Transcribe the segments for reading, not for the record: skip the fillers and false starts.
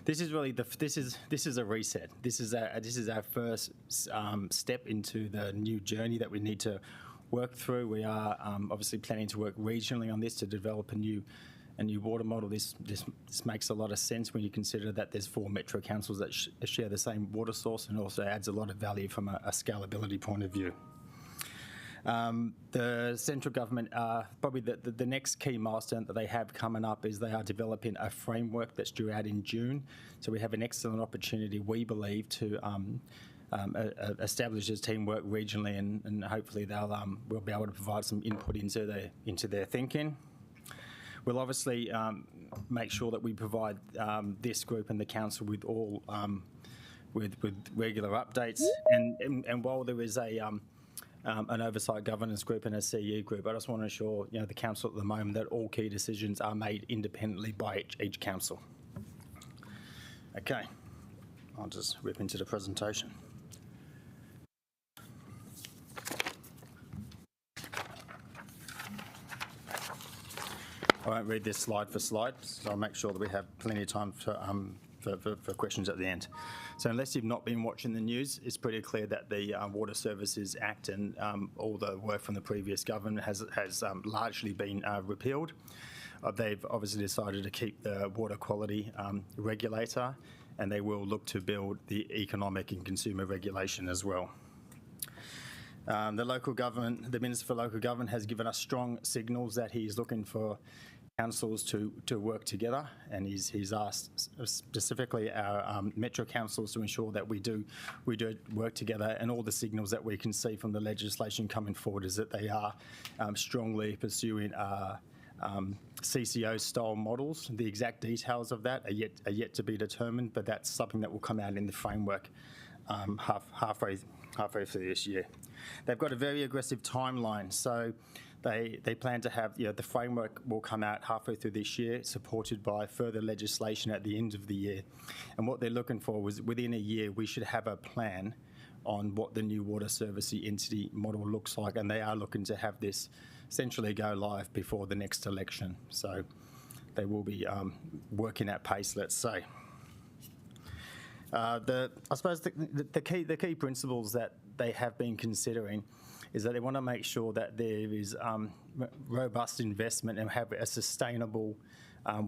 This is really this is a reset. This is our first step into the new journey that we need to work through. We are obviously planning to work regionally on this to develop a new water model. This makes a lot of sense when you consider that there's 4 metro councils that share the same water source, and also adds a lot of value from a scalability point of view. The central government, probably the next key milestone that they have coming up is they are developing a framework that's due out in June. So we have an excellent opportunity, we believe, to establish this teamwork regionally, and hopefully we'll be able to provide some input into their thinking. We'll obviously make sure that we provide this group and the council with all with regular updates. And while there is an oversight governance group and a CE group, I just want to assure the council at the moment that all key decisions are made independently by each council. Okay, I'll just whip into the presentation. I won't read this slide for slide, so I'll make sure that we have plenty of time for questions at the end. So unless you've not been watching the news, it's pretty clear that the Water Services Act and all the work from the previous government has largely been repealed. They've obviously decided to keep the water quality regulator, and they will look to build the economic and consumer regulation as well. The local government, the Minister for Local Government, has given us strong signals that he is looking for councils to work together, and he's asked specifically our metro councils to ensure that we do work together, and all the signals that we can see from the legislation coming forward is that they are strongly pursuing CCO style models. The exact details of that are yet to be determined, but that's something that will come out in the framework halfway through this year. They've got a very aggressive timeline, so they plan to have, the framework will come out halfway through this year, supported by further legislation at the end of the year. And what they're looking for was within a year we should have a plan on what the new water service entity model looks like, and they are looking to have this essentially go live before the next election. So they will be working at pace, let's say. I suppose the key principles that they have been considering is that they want to make sure that there is robust investment and have a sustainable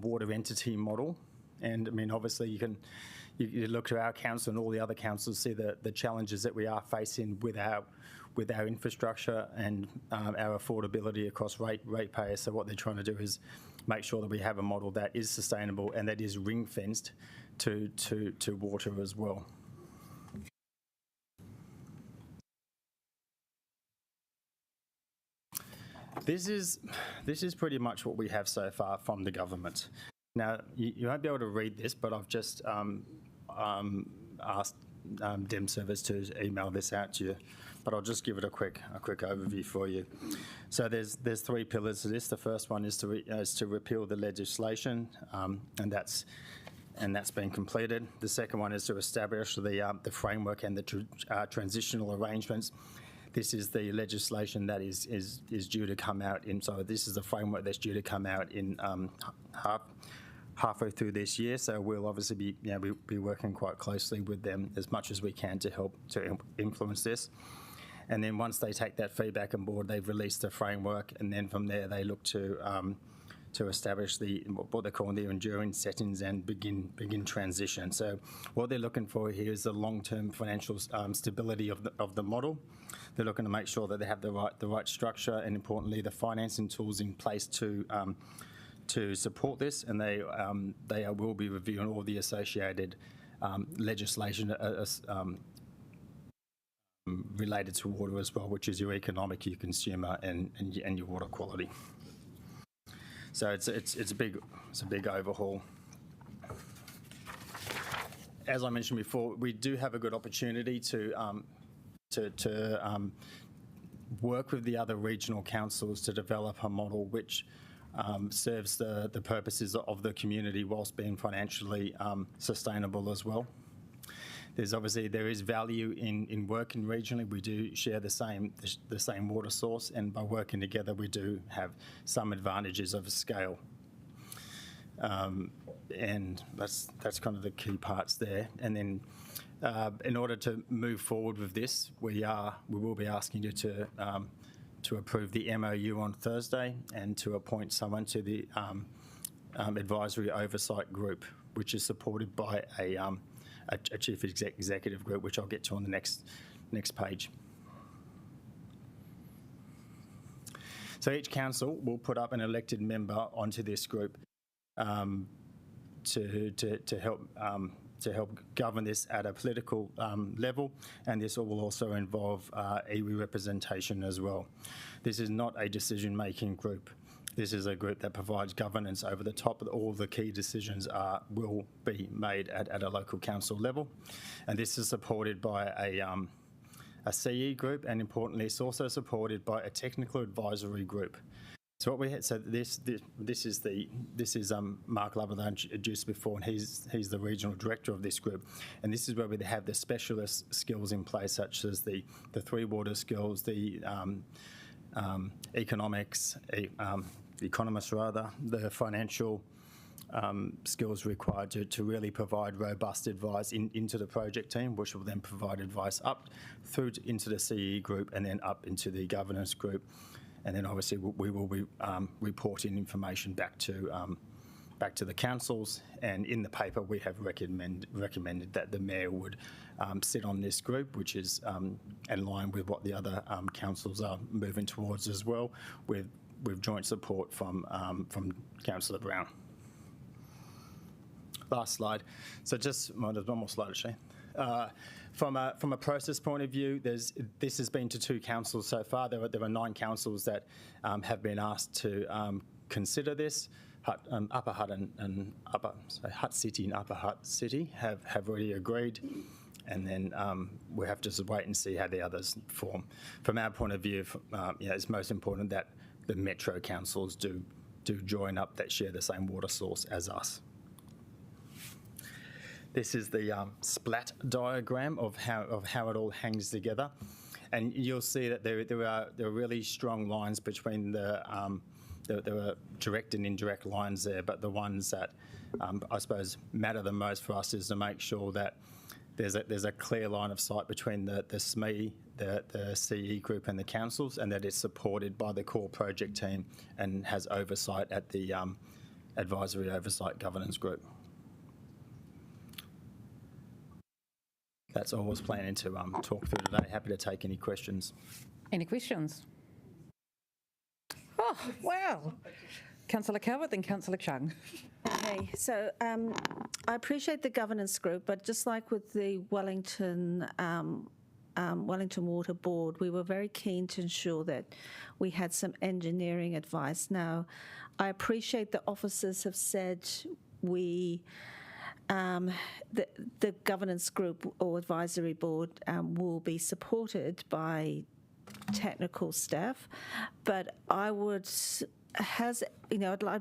water entity model. And I mean, obviously, you look to our council and all the other councils, see the challenges that we are facing with our infrastructure and our affordability across ratepayers. So what they're trying to do is make sure that we have a model that is sustainable and that is ring fenced to water as well. This is pretty much what we have so far from the government. Now, you won't be able to read this, but I've just asked Dem Service to email this out to you, but I'll just give it a quick overview for you. So there's 3 pillars to this. The first one is to repeal the legislation, and that's been completed. The second one is to establish the framework and the transitional arrangements. This is the legislation that is due to come out in. So this is the framework that's due to come out in halfway through this year. So we'll obviously be working quite closely with them as much as we can to help to influence this. And then once they take that feedback on board, they've released the framework, and then from there they look to establish what they call the enduring settings and begin transition. So what they're looking for here is the long-term financial stability of the model. They're looking to make sure that they have the right structure, and importantly the financing tools in place to support this, and they will be reviewing all the associated legislation related to water as well, which is your economic, your consumer, and your water quality. So it's a big overhaul. As I mentioned before, we do have a good opportunity to work with the other regional councils to develop a model which serves the purposes of the community whilst being financially sustainable as well. There is value in working regionally. We do share the same water source, and by working together we do have some advantages of scale. and that's kind of the key parts there. And then in order to move forward with this, we will be asking you to approve the MOU on Thursday and to appoint someone to the advisory oversight group, which is supported by a chief executive group, which I'll get to on the next page. So each council will put up an elected member onto this group to help govern this at a political level, and this will also involve iwi representation as well. This is not a decision-making group. This is a group that provides governance over the top. All the key decisions will be made at a local council level, and this is supported by a CE group, and importantly, it's also supported by a technical advisory group. So what we had, so this is Mark Lovell that I introduced before, and he's the regional director of this group, and this is where we have the specialist skills in place, such as the three water skills, the economists rather, the financial skills required to really provide robust advice into the project team, which will then provide advice up through into the CE group and then up into the governance group. And then obviously we will be reporting information back to the councils. And in the paper we have recommended that the mayor would sit on this group, which is in line with what the other councils are moving towards as well, with joint support from Councillor Brown. Last slide. So just there's one more slide, actually. From a process point of view, this has been to 2 councils so far. There were 9 councils that have been asked to consider this. Upper Hutt and Hutt City and Upper Hutt City have already agreed, and then we have to just wait and see how the others form. From our point of view, it's most important that the metro councils do join up, that share the same water source as us. This is the splat diagram of how it all hangs together, and you'll see that there are really strong lines between there are direct and indirect lines there, but the ones that I suppose matter the most for us is to make sure that there's a clear line of sight between the SME, the CE group and the councils, and that it's supported by the core project team and has oversight at the advisory oversight governance group. That's all I was planning to talk through today. Happy to take any questions. Any questions? Oh, wow. Councillor Calvert, then Councillor Chung. Okay, so I appreciate the governance group, but just like with the Wellington Water Board, we were very keen to ensure that we had some engineering advice. Now, I appreciate the officers have said the governance group or advisory board will be supported by technical staff, but I'd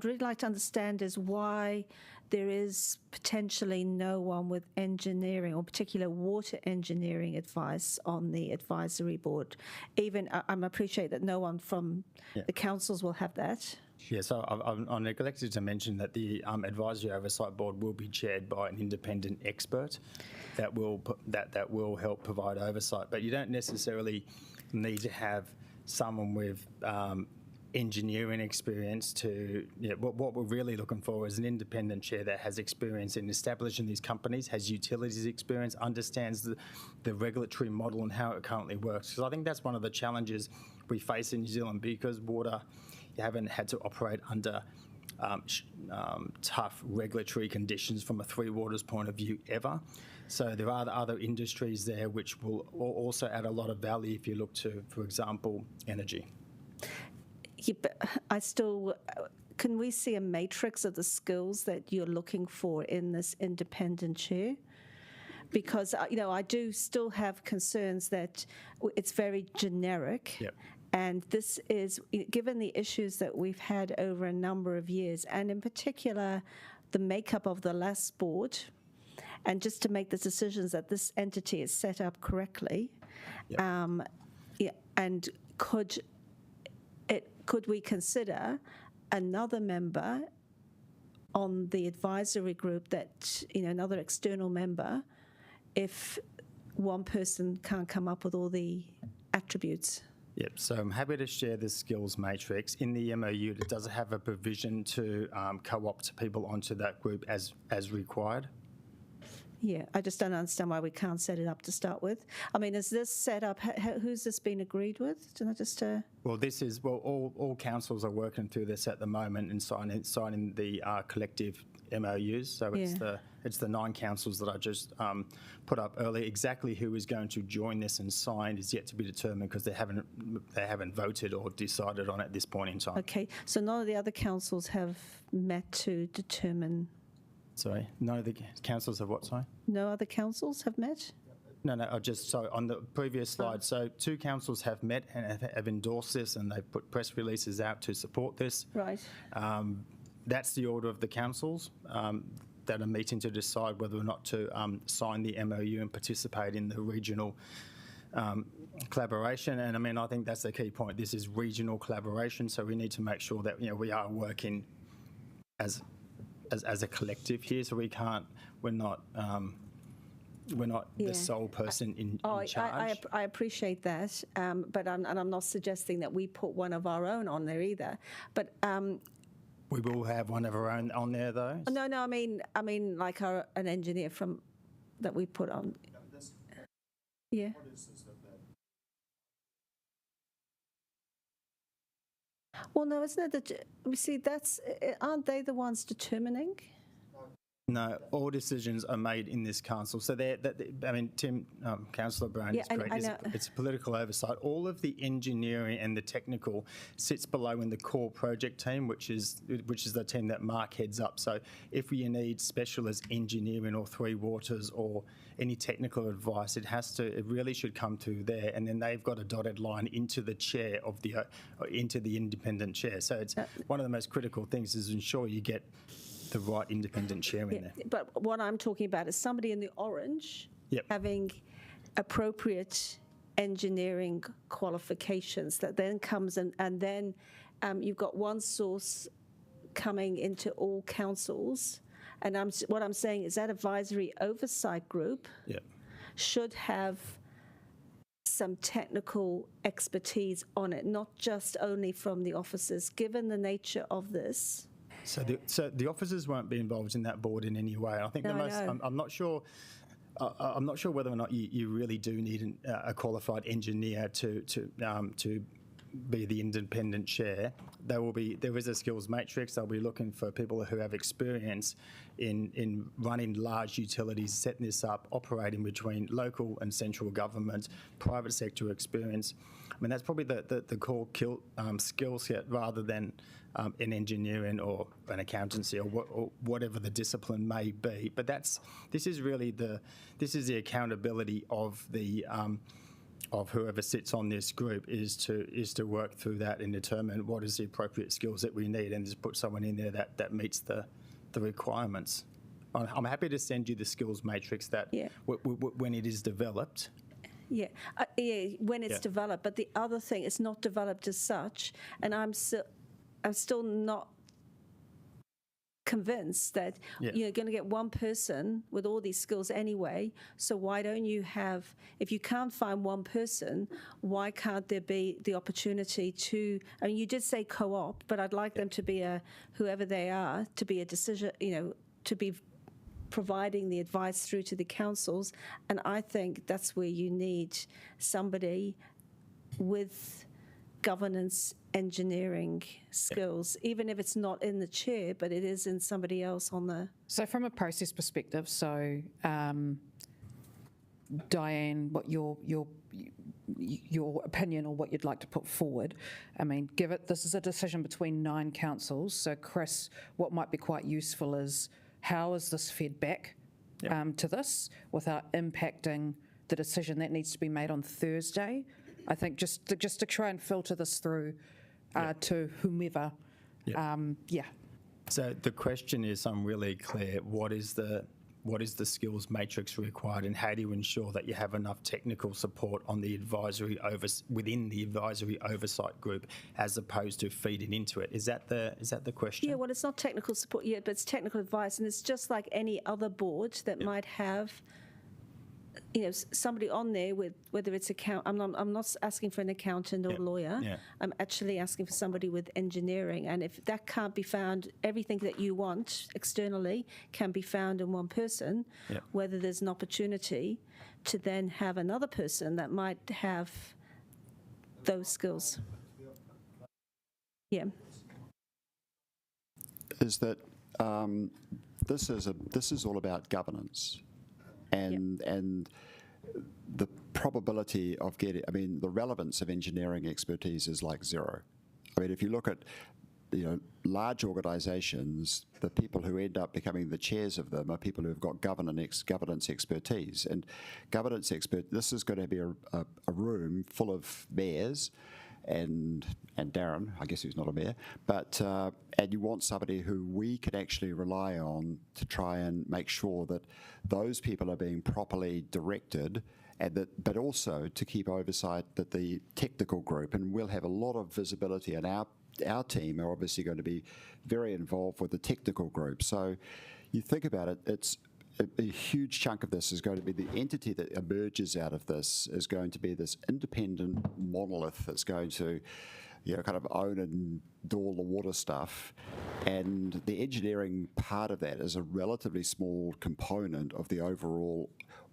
really like to understand is why there is potentially no one with engineering or particular water engineering advice on the advisory board. Even I appreciate that no one from the councils will have that. Yeah, so I neglected to mention that the advisory oversight board will be chaired by an independent expert that will help provide oversight. But you don't necessarily need to have someone with engineering experience to. What we're really looking for is an independent chair that has experience in establishing these companies, has utilities experience, understands the regulatory model and how it currently works. Because I think that's one of the challenges we face in New Zealand, because water. You haven't had to operate under tough regulatory conditions from a Three Waters point of view ever. So there are other industries there which will also add a lot of value if you look to, for example, energy. Yeah, but can we see a matrix of the skills that you're looking for in this independent chair? Because, I do still have concerns that it's very generic. Yep. And this is, given the issues that we've had over a number of years, and in particular, the makeup of the last board, and just to make the decisions that this entity is set up correctly, and could we consider another member on the advisory group that, another external member, if one person can't come up with all the attributes. Yep, so I'm happy to share the skills matrix. In the MOU, it does have a provision to co-opt people onto that group as required. Yeah, I just don't understand why we can't set it up to start with. I mean, is this set up, who's this been agreed with? Did I just... Well, all councils are working through this at the moment and signing the collective MOUs. So it's the 9 councils that I just put up earlier. Exactly who is going to join this and sign is yet to be determined because they haven't voted or decided on it at this point in time. Okay, so none of the other councils have met to determine... Sorry, none of the councils have what, sorry? No other councils have met? No, so on the previous slide, so 2 councils have met and have endorsed this and they've put press releases out to support this. Right. That's the order of the councils that are meeting to decide whether or not to sign the MOU and participate in the regional collaboration. And I mean, I think that's the key point. This is regional collaboration, so we need to make sure that we are working as a collective here. So we're not the sole person in charge. I appreciate that, but I'm not suggesting that we put one of our own on there either. But we will have one of our own on there, though. No, I mean like an engineer that we put on. Yeah. Well, no, isn't it aren't they the ones determining? No, all decisions are made in this council. So Tim, Councillor Brown is correct. It's political oversight. All of the engineering and the technical sits below in the core project team, which is the team that Mark heads up. So if you need specialist engineering or Three Waters or any technical advice, it really should come through there, and then they've got a dotted line into the chair of into the independent chair. So it's one of the most critical things is ensure you get the right independent chair in there. But what I'm talking about is somebody in the orange having appropriate engineering qualifications that then comes in, and then you've got one source coming into all councils. And what I'm saying is that advisory oversight group should have some technical expertise on it, not just only from the officers, given the nature of this. So the officers won't be involved in that board in any way. I think I'm not sure. I'm not sure whether or not you really do need a qualified engineer to be the independent chair. There is a skills matrix. They'll be looking for people who have experience in running large utilities, setting this up, operating between local and central government, private sector experience. I mean, that's probably the core skill set rather than in engineering or an accountancy or whatever the discipline may be. But this is the accountability of the of whoever sits on this group is to work through that and determine what is the appropriate skills that we need and just put someone in there that meets the requirements. I'm happy to send you the skills matrix that when it is developed. Yeah, when it's developed. But the other thing, it's not developed as such, and I'm still not convinced that you're going to get one person with all these skills anyway. So why don't you have, if you can't find one person, why can't there be the opportunity to, I mean, you did say co-op, but I'd like them to be whoever they are, to be a decision, to be providing the advice through to the councils. And I think that's where you need somebody with governance engineering skills, even if it's not in the chair, but it is in somebody else on the... So from a process perspective, Diane, what your opinion or what you'd like to put forward, I mean, this is a decision between 9 councils, so Chris, what might be quite useful is how is this fed back to this without impacting the decision that needs to be made on Thursday? I think just to try and filter this through to whomever. So the question is, I'm really clear. What is the what is the skills matrix required, and how do you ensure that you have enough technical support on the within the advisory oversight group, as opposed to feeding into it? Is that the question? Yeah, well, it's not technical support yet, but it's technical advice, and it's just like any other board that might have, somebody on there with, whether it's I'm not asking for an accountant or lawyer. Yeah. I'm actually asking for somebody with engineering, and if that can't be found, everything that you want externally can be found in one person. Yeah. Whether there's an opportunity to then have another person that might have those skills. Yeah. Is that this is all about governance, and the probability of the relevance of engineering expertise is like zero. I mean, if you look at large organisations, the people who end up becoming the chairs of them are people who have got governance expertise. And this is going to be a room full of mayors and Darren, I guess who's not a mayor, but and you want somebody who we can actually rely on to try and make sure that those people are being properly directed, but also to keep oversight that the technical group, and we'll have a lot of visibility, and our team are obviously going to be very involved with the technical group. So you think about it, it's a huge chunk of this is going to be the entity that emerges out of this is going to be this independent monolith that's going to, kind of own and do all the water stuff. And the engineering part of that is a relatively small component of the overall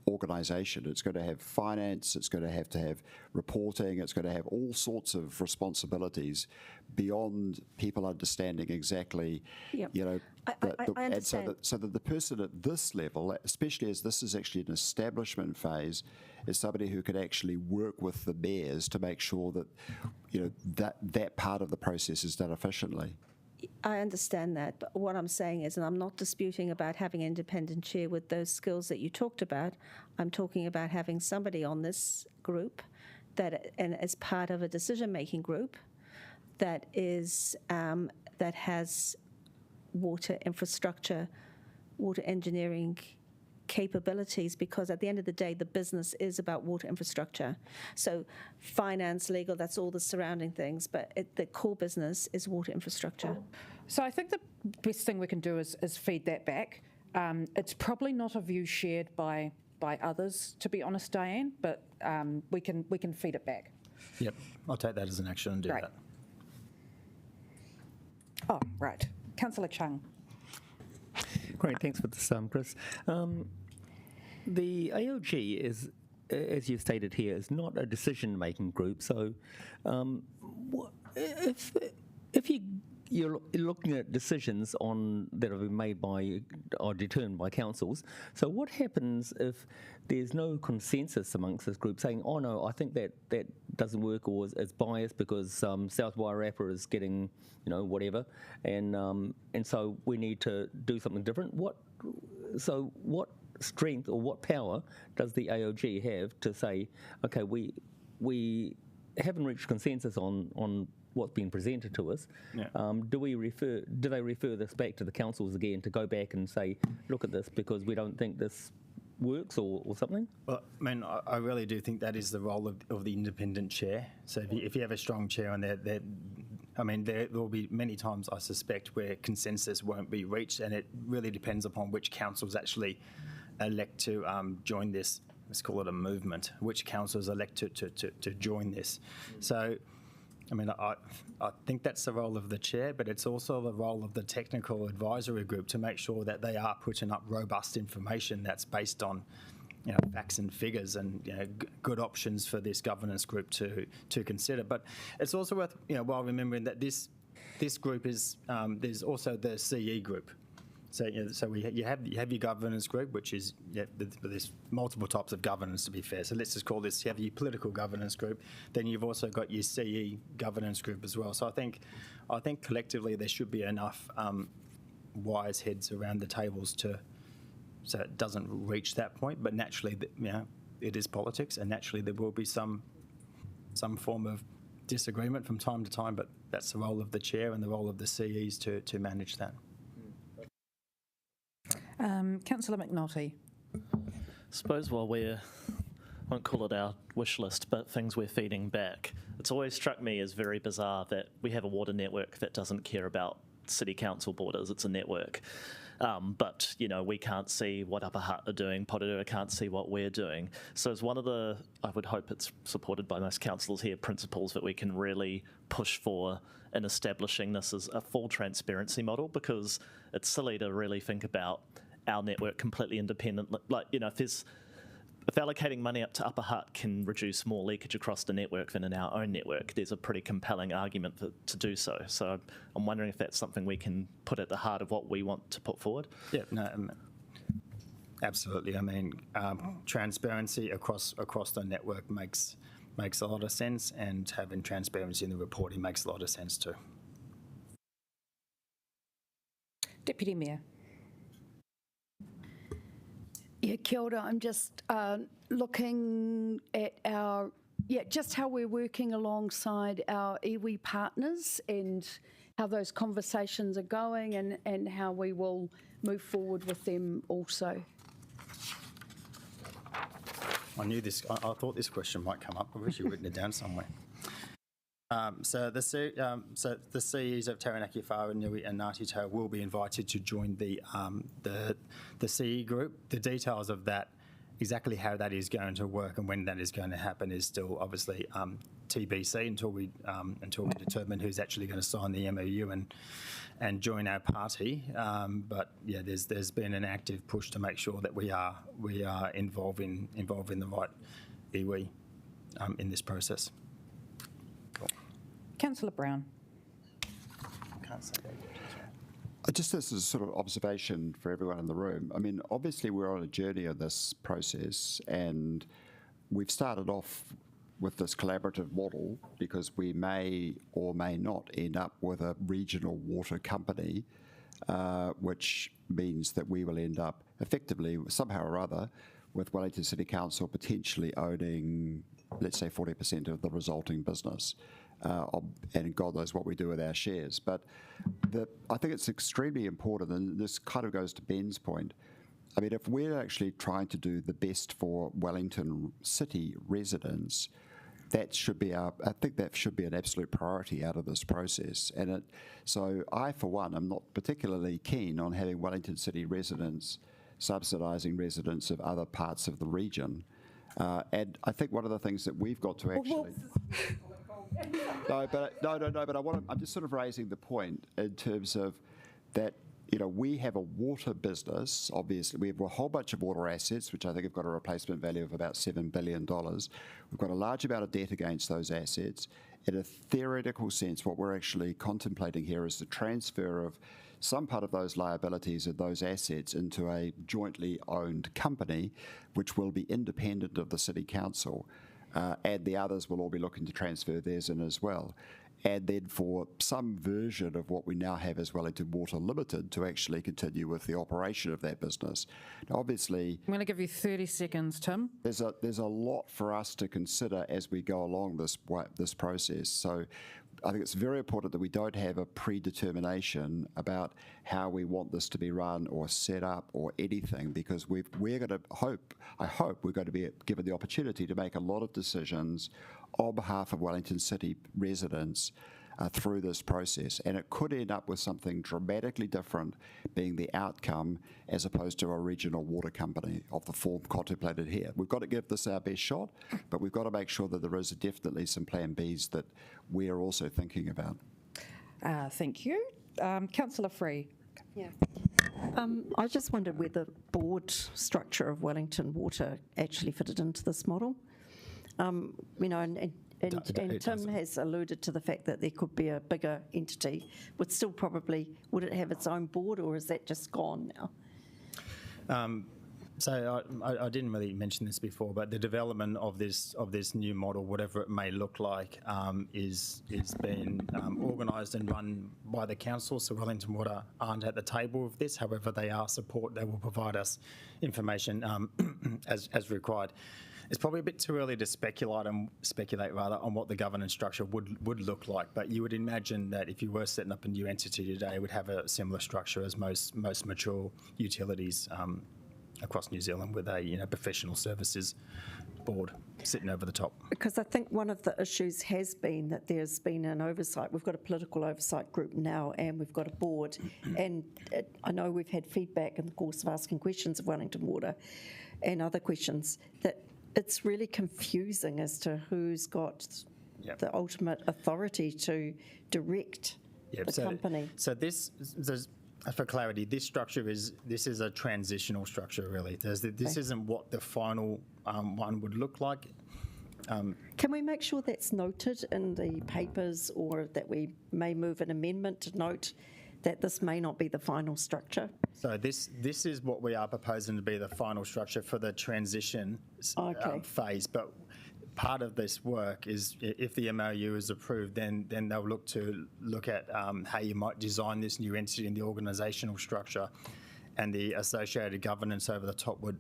organisation. It's going to have finance, it's going to have reporting, it's going to have all sorts of responsibilities beyond people understanding exactly, I understand. so that the person at this level, especially as this is actually an establishment phase, is somebody who can actually work with the mayors to make sure that that part of the process is done efficiently. I understand that, but what I'm saying is, and I'm not disputing about having an independent chair with those skills that you talked about, I'm talking about having somebody on this group and as part of a decision-making group that has water infrastructure, water engineering capabilities, because at the end of the day, the business is about water infrastructure. So finance, legal, that's all the surrounding things, but the core business is water infrastructure. So I think the best thing we can do is feed that back. It's probably not a view shared by others, to be honest, Diane, but we can feed it back. Yep, I'll take that as an action and do that. Oh, right. Councillor Chung. Great, thanks for this, Chris. The ALG is, as you've stated here, is not a decision-making group. So, if you're looking at decisions that have been made by or determined by councils, so what happens if there's no consensus amongst this group saying, oh no, I think that doesn't work, or it's biased because South Wairarapa is getting whatever, and so we need to do something different? What strength or what power does the ALG have to say, okay, we haven't reached consensus on what's been presented to us? Yeah. Do they refer this back to the councils again to go back and say, look at this because we don't think this works or something? Well, I mean, I really do think that is the role of the independent chair. So if you have a strong chair on there, there will be many times, I suspect, where consensus won't be reached, and it really depends upon which councils actually elect to join this. Let's call it a movement. Which councils elect to join this? So, I mean, I think that's the role of the chair, but it's also the role of the technical advisory group to make sure that they are putting up robust information that's based on, facts and figures, and good options for this governance group to consider. But it's also worth while remembering that this group is there's also the CE group. So, you have your governance group, which is, there's multiple types of governance, to be fair. So let's just call this, you have your political governance group, then you've also got your CE governance group as well. So I think collectively there should be enough wise heads around the tables so it doesn't reach that point. But naturally, it is politics, and naturally there will be some form of disagreement from time to time, but that's the role of the chair and the role of the CEs to manage that. Councillor McNulty. Suppose while I won't call it our wish list, but things we're feeding back, it's always struck me as very bizarre that we have a water network that doesn't care about city council borders. It's a network. But, you know, we can't see what Upper Hutt are doing, Porirua can't see what we're doing. So it's one of the, I would hope it's supported by most councillors here, principles that we can really push for in establishing this as a full transparency model, because it's silly to really think about our network completely independent. Like, you know, if allocating money up to Upper Hutt can reduce more leakage across the network than in our own network, there's a pretty compelling argument to do so. So I'm wondering if that's something we can put at the heart of what we want to put forward. Yeah, no, absolutely. I mean, transparency across the network makes a lot of sense, and having transparency in the reporting makes a lot of sense too. Deputy Mayor. Yeah, kia ora. I'm just looking at just how we're working alongside our iwi partners and how those conversations are going, and how we will move forward with them also. I knew this. I thought this question might come up. I've actually written it down somewhere. So the CEs of Taranaki, Whanganui and Ngāti Tau will be invited to join the CE group. The details of that, exactly how that is going to work and when that is going to happen, is still obviously TBC until we determine who's actually going to sign the MOU and join our party. But yeah, there's been an active push to make sure that we are involving the right iwi in this process. Councillor Brown. Just as a sort of observation for everyone in the room, I mean, obviously we're on a journey of this process, and we've started off with this collaborative model because we may or may not end up with a regional water company, which means that we will end up effectively, somehow or other, with Wellington City Council potentially owning, let's say, 40% of the resulting business. And God knows what we do with our shares. But I think it's extremely important, and this kind of goes to Ben's point. I mean, if we're actually trying to do the best for Wellington City residents, I think that should be an absolute priority out of this process. And so I, for one, am not particularly keen on having Wellington City residents subsidising residents of other parts of the region. And I think one of the things that we've got to actually... I'm just sort of raising the point in terms of that, you know, we have a water business, obviously. We have a whole bunch of water assets, which I think have got a replacement value of about $7 billion. We've got a large amount of debt against those assets. In a theoretical sense, what we're actually contemplating here is the transfer of some part of those liabilities and those assets into a jointly owned company, which will be independent of the City Council. And the others will all be looking to transfer theirs in as well. And then for some version of what we now have as Wellington Water Limited to actually continue with the operation of that business. Now, obviously, I'm going to give you 30 seconds, Tim. there's a lot for us to consider as we go along this process. So I think it's very important that we don't have a predetermination about how we want this to be run or set up or anything, because we're going to I hope we're going to be given the opportunity to make a lot of decisions on behalf of Wellington City residents through this process. And it could end up with something dramatically different being the outcome as opposed to a regional water company of the form contemplated here. We've got to give this our best shot, but we've got to make sure that there is definitely some plan Bs that we're also thinking about. Thank you. Councillor Free. Yeah. I just wondered where the board structure of Wellington Water actually fitted into this model. You know, and Tim has alluded to the fact that there could be a bigger entity, would it have its own board, or is that just gone now? So I didn't really mention this before, but the development of this new model, whatever it may look like, is being organised and run by the council. So Wellington Water aren't at the table of this. However, they will provide us information as required. It's probably a bit too early to speculate on what the governance structure would look like. But you would imagine that if you were setting up a new entity today, it would have a similar structure as most mature utilities across New Zealand, with a professional services board sitting over the top. Because I think one of the issues has been that there's been an oversight. We've got a political oversight group now, and we've got a board. And I know we've had feedback in the course of asking questions of Wellington Water and other questions that it's really confusing as to who's got the ultimate authority to direct the company. So for clarity, this is a transitional structure, really. This isn't what the final one would look like. Can we make sure that's noted in the papers, or that we may move an amendment to note that this may not be the final structure? So this is what we are proposing to be the final structure for the transition phase. But part of this work is, if the MOU is approved, then they'll look at how you might design this new entity and the organisational structure, and the associated governance over the top would,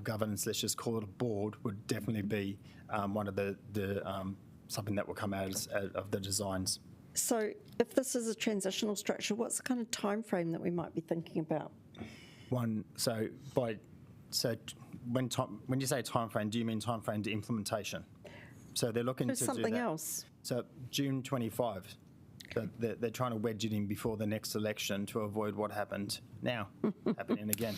governance, let's just call it a board, would definitely be one of the something that will come out of the designs. So if this is a transitional structure, what's the kind of time frame that we might be thinking about? When you say time frame, do you mean time frame to implementation? So they're looking There's to something do that. else. So June 25. So they're trying to wedge it in before the next election to avoid what happened now happening again.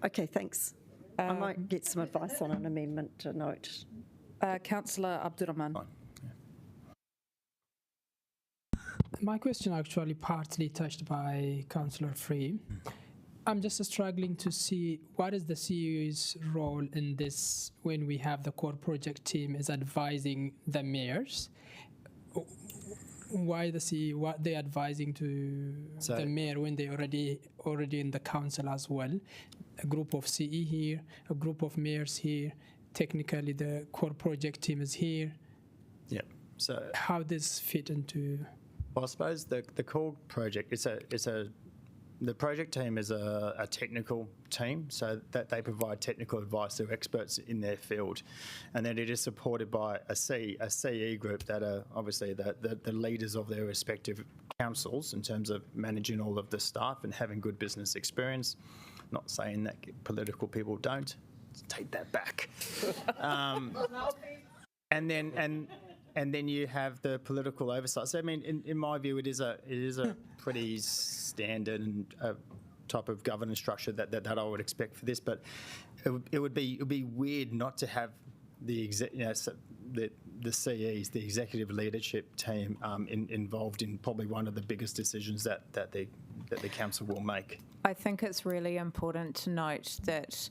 Okay, thanks. I might get some advice on an amendment to note. Councillor Abdurrahman. Fine. My question actually partly touched by Councillor Free. I'm just struggling to see what is the CEO's role in this when we have the core project team is advising the mayors. Why the CEO, what they're advising to the mayor when they already in the council as well? A group of CE here, a group of mayors here. Technically, the core project team is here. Yeah. So how does fit into? Well, I suppose the core project the project team is a technical team, so that they provide technical advice. They're experts in their field, and then it is supported by a CE group that are obviously the leaders of their respective councils in terms of managing all of the staff and having good business experience. Not saying that political people don't. Take that back. And then you have the political oversight. So I mean, in my view, it is a pretty standard type of governance structure that I would expect for this. But it would be weird not to have the CEs, the executive leadership team, involved in probably one of the biggest decisions that the council will make. I think it's really important to note that,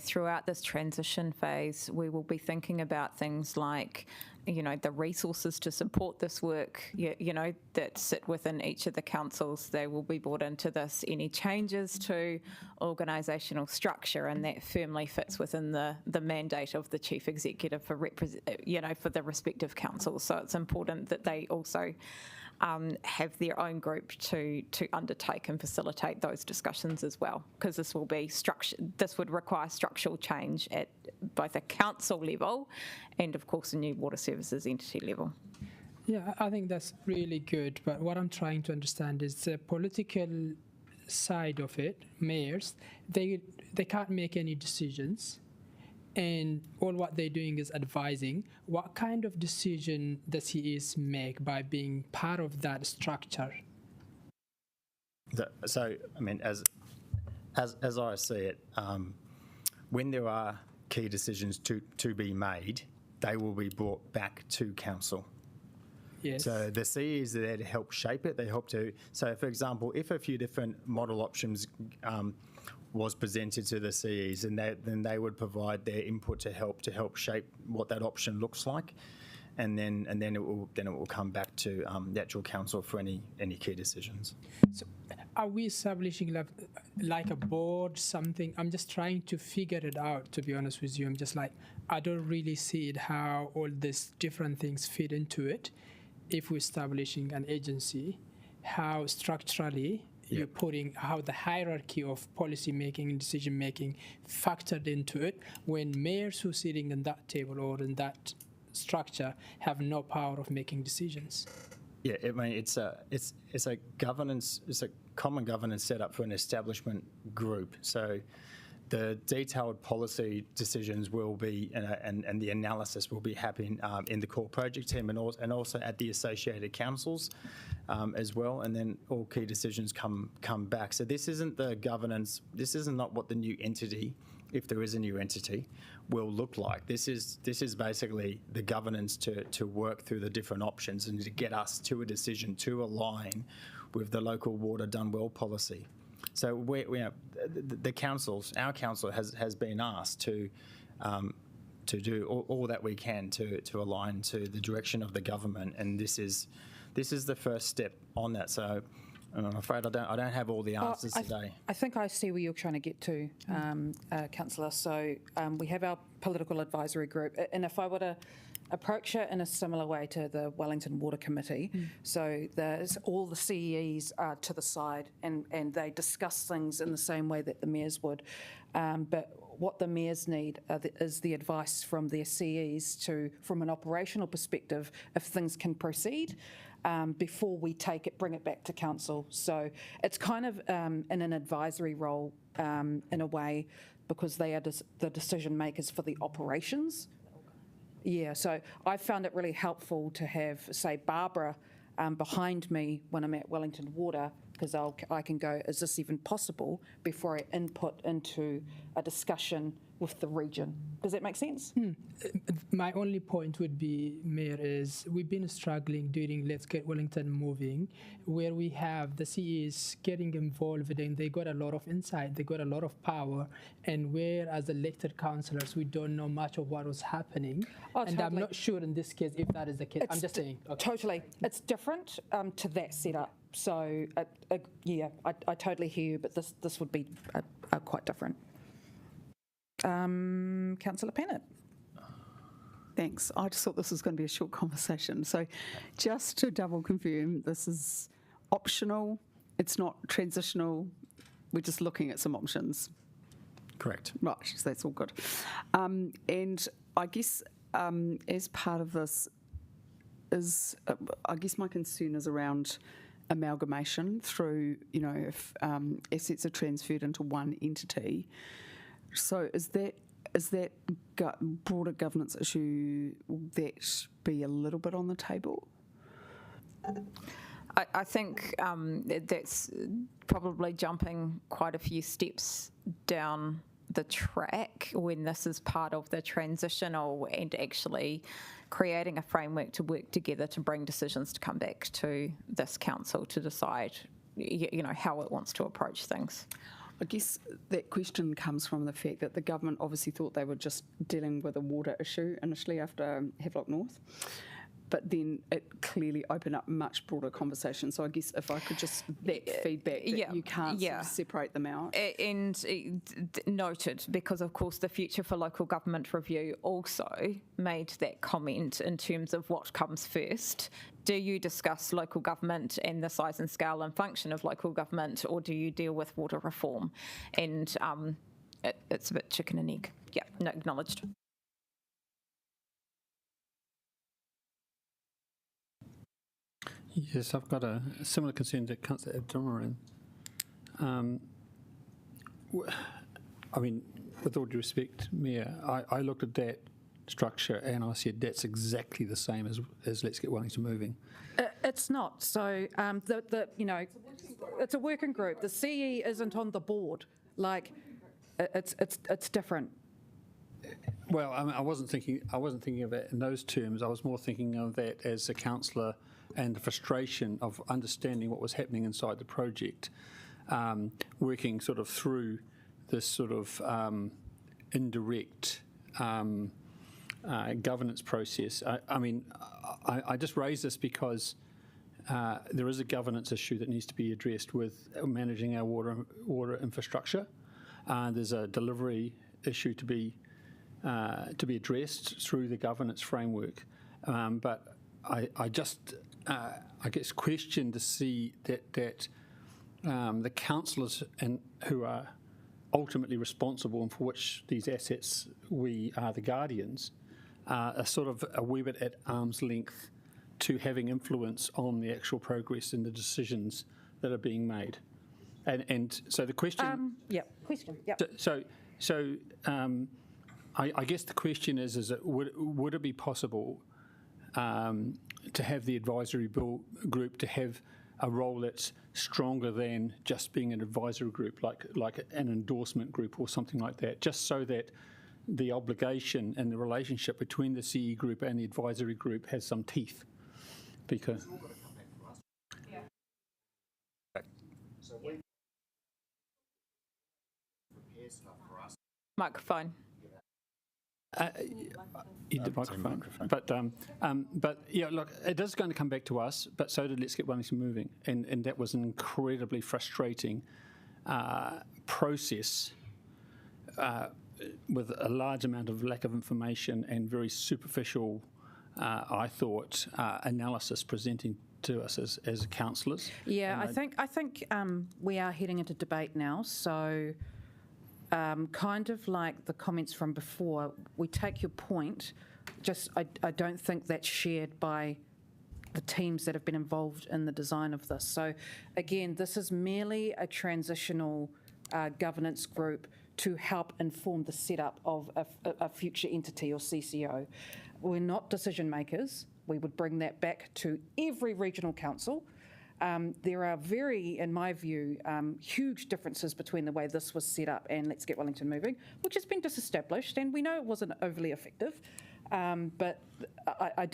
throughout this transition phase, we will be thinking about things like, the resources to support this work, that sit within each of the councils. They will be brought into this. Any changes to organisational structure, and that firmly fits within the mandate of the chief executive for for the respective councils. So it's important that they also have their own group to undertake and facilitate those discussions as well, because this would require structural change at both a council level and, of course, a new water services entity level. Yeah, I think that's really good. But what I'm trying to understand is the political side of it. Mayors, they can't make any decisions, and all what they're doing is advising. What kind of decision does he make by being part of that structure? So, I mean, as I see it, when there are key decisions to be made, they will be brought back to council. Yes. So the CEs are there to help shape it. They help to. So, for example, if a few different model options was presented to the CEs, and then they would provide their input to help shape what that option looks like, and then it will come back to the actual council for any key decisions. So are we establishing like a board, something? I'm just trying to figure it out, to be honest with you. I'm just like, I don't really see it, how all these different things fit into it. If we're establishing an agency, how structurally you're putting how the hierarchy of policy making and decision making factored into it when mayors who are sitting in that table or in that structure have no power of making decisions. Yeah, I mean, it's a governance, it's a common governance set up for an establishment group. So the detailed policy decisions will be, and the analysis will be happening in the core project team and also at the associated councils as well. And then all key decisions come back. So this isn't the governance, this is not what the new entity, if there is a new entity, will look like. This is basically the governance to work through the different options and to get us to a decision to align with the local water done well policy. So the councils, our council has been asked to do all that we can to align to the direction of the government, and this is the first step on that. So I'm afraid I don't have all the answers today. I think I see where you're trying to get to, Councillor. So we have our political advisory group, and if I were to approach it in a similar way to the Wellington Water Committee, so there's all the CEEs are to the side, and they discuss things in the same way that the mayors would, but what the mayors need is the advice from their CEs from an operational perspective, if things can proceed. Before we bring it back to council. So it's kind of in an advisory role in a way, because they are the decision makers for the operations. Yeah, so I found it really helpful to have, say, Barbara behind me when I'm at Wellington Water, because I can go, is this even possible, before I input into a discussion with the region. Does that make sense? My only point would be, Mayor, is we've been struggling during Let's Get Wellington Moving, where we have the CEs getting involved and they got a lot of insight, they got a lot of power, and where as elected councillors we don't know much of what was happening. Oh, and totally. I'm not sure in this case if that is the case. I'm just saying. Okay. Totally. It's different to that setup. So, yeah, I totally hear you, but this would be quite different. Councillor Pennant. Thanks. I just thought this was going to be a short conversation. So just to double confirm, this is optional, it's not transitional, we're just looking at some options. Correct. Right, so that's all good. And I guess as part of this is, I guess my concern is around amalgamation through, if assets are transferred into one entity. So is that broader governance issue, will that be a little bit on the table? I think that's probably jumping quite a few steps down the track when this is part of the transitional and actually creating a framework to work together to bring decisions to come back to this council to decide, how it wants to approach things. I guess that question comes from the fact that the government obviously thought they were just dealing with a water issue initially after Havelock North, but then it clearly opened up much broader conversation. So I guess if I could just that feedback that you can't sort of separate them out. And noted, because of course the Future for Local Government Review also made that comment in terms of what comes first. Do you discuss local government and the size and scale and function of local government, or do you deal with water reform? And it's a bit chicken and egg. Yeah, no, acknowledged. Yes, I've got a similar concern to Councillor Abdulmarin. I mean, with all due respect, Mayor, I looked at that structure and I said that's exactly the same as Let's Get Wellington Moving. It's not. So it's a working group. The CE isn't on the board. Like, it's different. Well, I mean, I wasn't thinking of it in those terms. I was more thinking of that as a councillor and the frustration of understanding what was happening inside the project, working sort of through this sort of indirect governance process. I just raise this because there is a governance issue that needs to be addressed with managing our water infrastructure. There's a delivery issue to be addressed through the governance framework. But I guess question to see that the councillors and who are ultimately responsible and for which these assets we are the guardians are sort of a wee bit at arm's length to having influence on the actual progress and the decisions that are being made. And so the question... So I guess the question is it, would it be possible to have the advisory group to have a role that's stronger than just being an advisory group, like an endorsement group or something like that, just so that the obligation and the relationship between the CE group and the advisory group has some teeth? Because Microphone. The microphone. But yeah, look, it is going to come back to us, but so did Let's Get Wellington Moving. And that was an incredibly frustrating process with a large amount of lack of information and very superficial, I thought, analysis presenting to us as councillors. Yeah, I think we are heading into debate now, so kind of like the comments from before, we take your point, just I don't think that's shared by the teams that have been involved in the design of this. So again, this is merely a transitional governance group to help inform the setup of a future entity or CCO. We're not decision makers. We would bring that back to every regional council. There are in my view, huge differences between the way this was set up and Let's Get Wellington Moving, which has been disestablished, and we know it wasn't overly effective. But I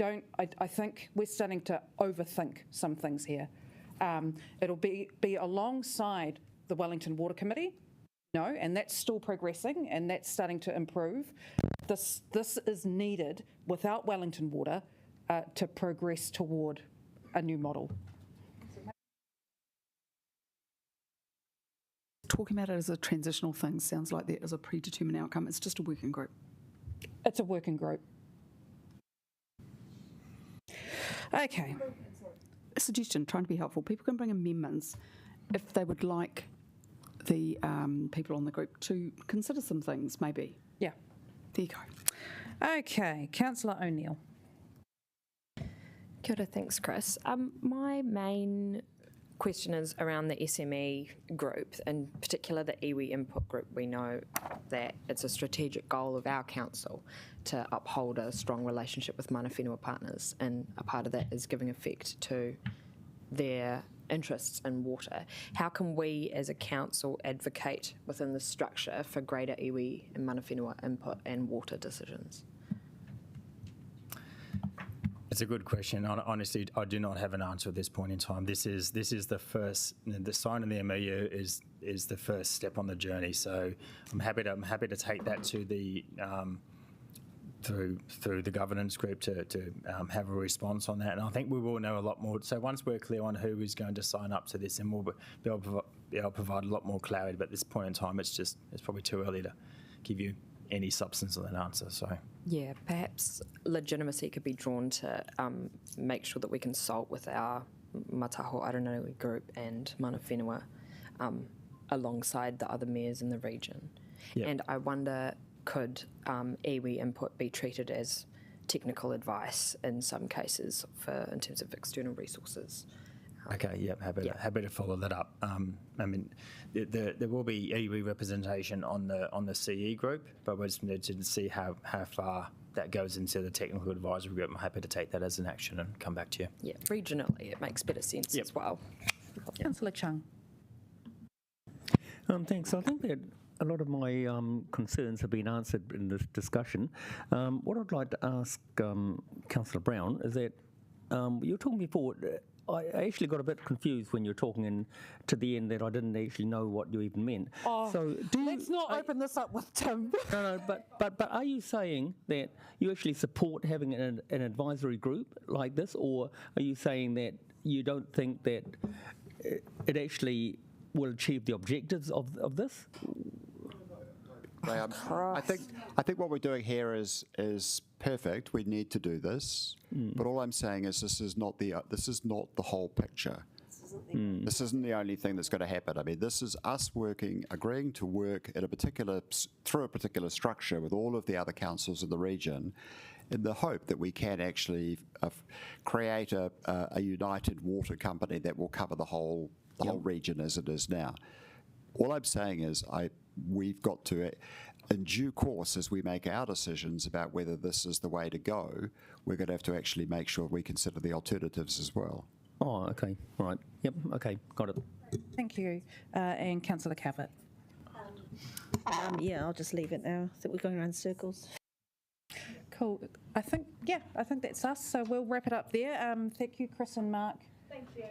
think we're starting to overthink some things here. It'll be alongside the Wellington Water Committee, and that's still progressing and that's starting to improve. This is needed without Wellington Water to progress toward a new model. Talking about it as a transitional thing sounds like there is a predetermined outcome. It's just a working group. It's a working group. Okay. A suggestion, trying to be helpful. People can bring amendments if they would like the people on the group to consider some things, maybe. Yeah. There you go. Okay, Councillor O'Neill. Kia ora, thanks, Chris. My main question is around the SME group, in particular the iwi input group. We know that it's a strategic goal of our council to uphold a strong relationship with mana whenua partners, and a part of that is giving effect to their interests in water. How can we as a council advocate within the structure for greater iwi and mana whenua input and water decisions? It's a good question. Honestly, I do not have an answer at this point in time. This is the first. The sign of the MOU is the first step on the journey. So I'm happy to take that to the through the governance group to have a response on that. And I think we will know a lot more. So once we're clear on who is going to sign up to this, and we'll be able to provide a lot more clarity. But at this point in time, it's probably too early to give you any substance of that answer. So yeah, perhaps legitimacy could be drawn to make sure that we consult with our Mataho Aranui group and mana whenua alongside the other mayors in the region. Yep. And I wonder, could iwi input be treated as technical advice in some cases in terms of external resources? Okay, yep, happy to follow that up. I mean, there will be iwi representation on the CE group, but we just need to see how far that goes into the technical advisory group. I'm happy to take that as an action and come back to you. Yeah, regionally it makes better sense as well. Councillor Chung. Thanks. I think that a lot of my concerns have been answered in this discussion. What I'd like to ask Councillor Brown is that you were talking before. I actually got a bit confused when you were talking to the end that I didn't actually know what you even meant. Oh, so let's not open this up with Tim. No, but are you saying that you actually support having an advisory group like this, or are you saying that you don't think that it actually will achieve the objectives of this? I think what we're doing here is perfect. We need to do this, but all I'm saying is this is not the whole picture. This isn't the only thing that's going to happen. I mean, this is us agreeing to work at through a particular structure with all of the other councils in the region, in the hope that we can actually create a united water company that will cover the whole region as it is now. All I'm saying is we've got to, in due course, as we make our decisions about whether this is the way to go, we're going to have to actually make sure we consider the alternatives as well. Oh, okay, all right. Yep, okay, got it. Thank you. And Councillor Calvert. Yeah, I'll just leave it now. I think we're going around in circles. Cool. I think that's us. So we'll wrap it up there. Thank you, Chris and Mark. Thank you.